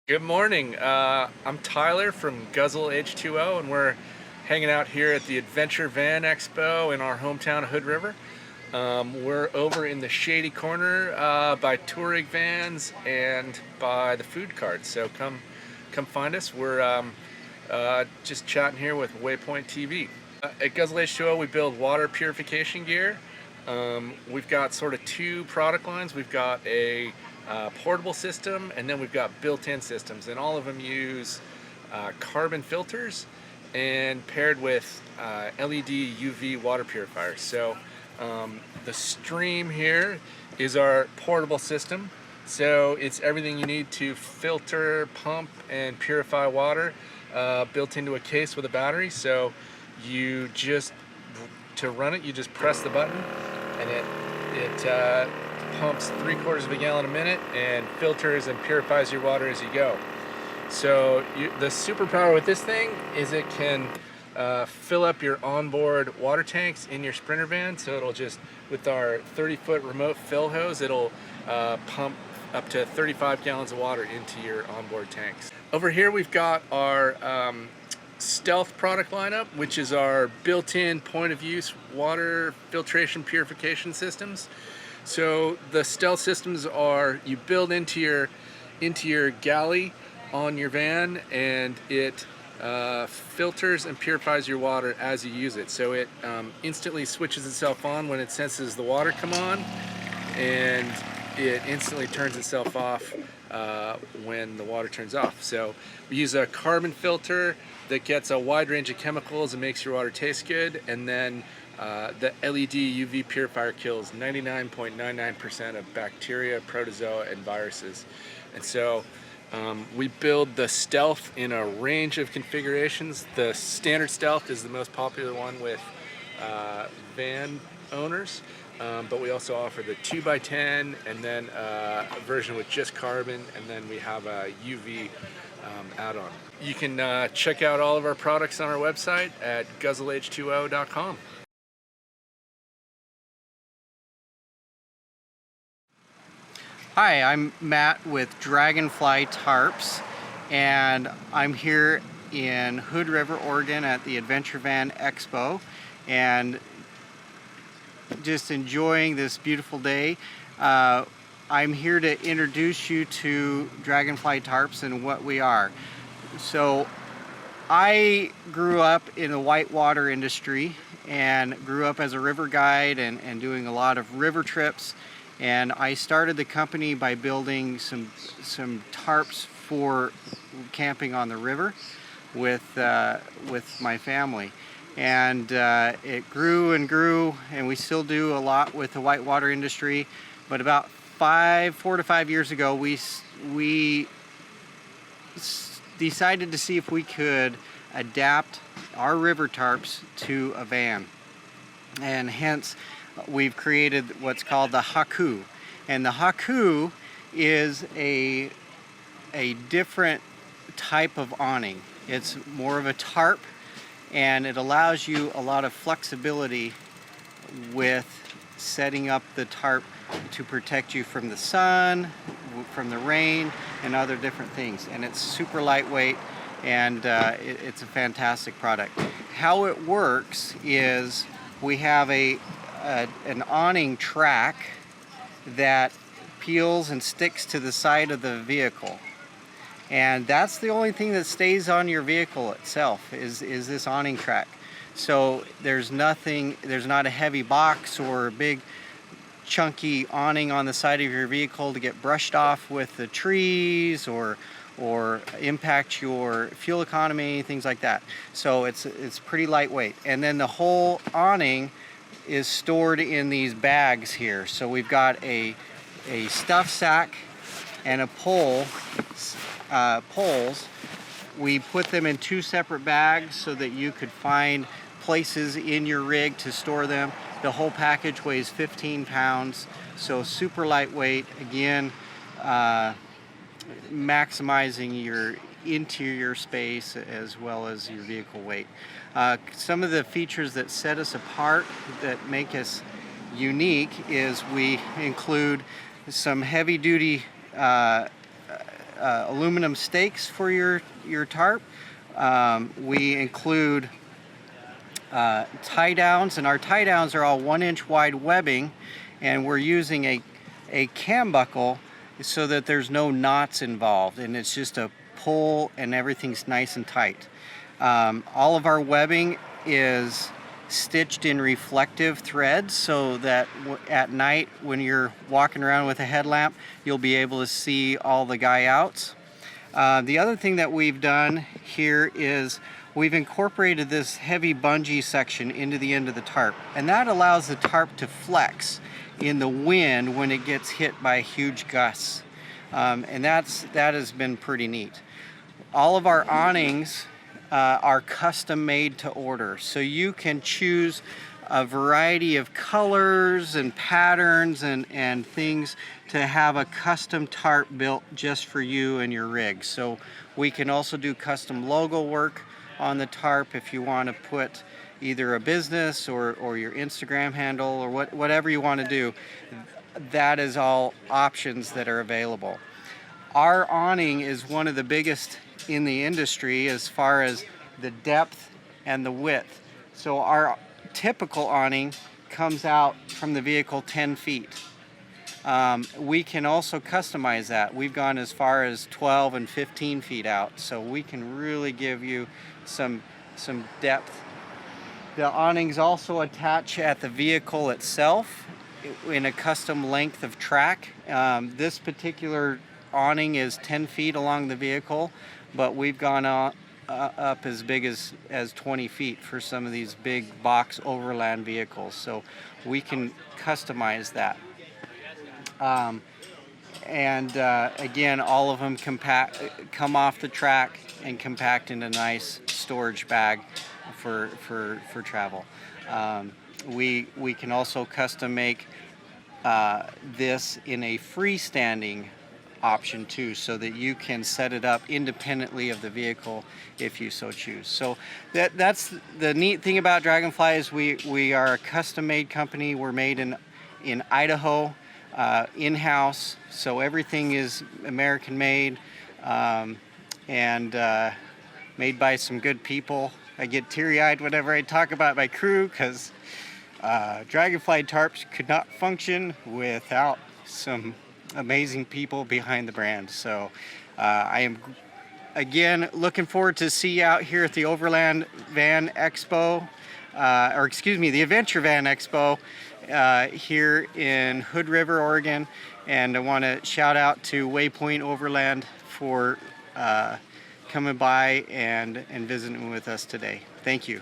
Good morning. I'm Tyler from Guzzle H2O, and we're hanging out here at the Adventure Van Expo in our hometown of Hood River. We're over in the shady corner by touring vans and by the food carts. So come find us. We're just chatting here with Waypoint TV. At Guzzle H2O, we build water purification gear. We've got sort of two product lines. We've got a portable system, and then we've got built-in systems, and all of them use carbon filters and paired with LED UV water purifiers. So the Stream here is our portable system. So it's everything you need to filter, pump, and purify water built into a case with a battery. So to run it, you just press the button, and it pumps 3/4 of a gallon a minute and filters and purifies your water as you go. So the superpower with this thing is it can fill up your onboard water tanks in your Sprinter van. So it'll just, with our 30-foot remote fill hose, it'll pump up to 35 gallons of water into your onboard tanks. Over here we've got our Stealth product lineup, which is our built-in point-of-use water filtration purification systems. So the Stealth systems are, you build into your galley on your van, and it filters and purifies your water as you use it. So it instantly switches itself on when it senses the water come on, and it instantly turns itself off when the water turns off. So we use a carbon filter that gets a wide range of chemicals and makes your water taste good, and then the LED UV purifier kills 99.99% of bacteria, protozoa, and viruses. And so we build the Stealth in a range of configurations. The standard Stealth is the most popular one with van owners, but we also offer the 2x10, and then a version with just carbon, and then we have a UV add-on. You can check out all of our products on our website at guzzleh2o.com. Hi, I'm Matt with Dragon Fly Tarps, and I'm here in Hood River, Oregon at the Adventure Van Expo, and just enjoying this beautiful day. I'm here to introduce you to Dragon Fly Tarps and what we are. So I grew up in the whitewater industry and grew up as a river guide and doing a lot of river trips. And I started the company by building some tarps for camping on the river with my family. And it grew and grew, and we still do a lot with the whitewater industry. But about 4 to 5 years ago, we decided to see if we could adapt our river tarps to a van, and hence we've created what's called the h2o. And the h2o is a different type of awning. It's more of a tarp, and it allows you a lot of flexibility with setting up the tarp to protect you from the sun, from the rain, and other different things. And it's super lightweight, and it's a fantastic product. How it works is we have an awning track that peels and sticks to the side of the vehicle, and that's the only thing that stays on your vehicle itself is this awning track. So there's not a heavy box or a big chunky awning on the side of your vehicle to get brushed off with the trees or impact your fuel economy, things like that. So it's pretty lightweight, and then the whole awning is stored in these bags here. So we've got a stuff sack and a poles. We put them in 2 separate bags so that you could find places in your rig to store them. The whole package weighs 15 pounds, so super lightweight. Again, maximizing your interior space as well as your vehicle weight. Some of the features that set us apart, that make us unique, is we include some heavy-duty aluminum stakes for your tarp. We include tie downs, and our tie downs are all 1-inch wide webbing, and we're using a cam buckle so that there's no knots involved, and it's just a pull and everything's nice and tight. All of our webbing is stitched in reflective threads so that at night when you're walking around with a headlamp, you'll be able to see all the guy outs. The other thing that we've done here is we've incorporated this heavy bungee section into the end of the tarp, and that allows the tarp to flex in the wind when it gets hit by huge gusts. And that has been pretty neat. All of our awnings are custom made to order, so you can choose a variety of colors and patterns and things to have a custom tarp built just for you and your rig. So we can also do custom logo work on the tarp if you want to put either a business or your Instagram handle or whatever you want to do. That is all options that are available. Our awning is one of the biggest in the industry as far as the depth and the width. So our typical awning comes out from the vehicle 10 feet. We can also customize that. We've gone as far as 12 and 15 feet out, so we can really give you some depth. The awnings also attach at the vehicle itself in a custom length of track. This particular awning is 10 feet along the vehicle, but we've gone up as big as 20 feet for some of these big box Overland vehicles, so we can customize that. Again, all of them come off the track and compact in a nice storage bag for travel. We can also custom make this in a freestanding option too, so that you can set it up independently of the vehicle if you so choose. So that's the neat thing about Dragonfly is we are a custom-made company. We're made in Idaho, in-house, so everything is American-made and made by some good people. I get teary-eyed whenever I talk about my crew because Dragon Fly Tarps could not function without some amazing people behind the brand. So I am again looking forward to see you out here at the Overland Van Expo, the Adventure Van Expo here in Hood River, Oregon. And I want to shout out to Waypoint Overland for coming by and visiting with us today. Thank you.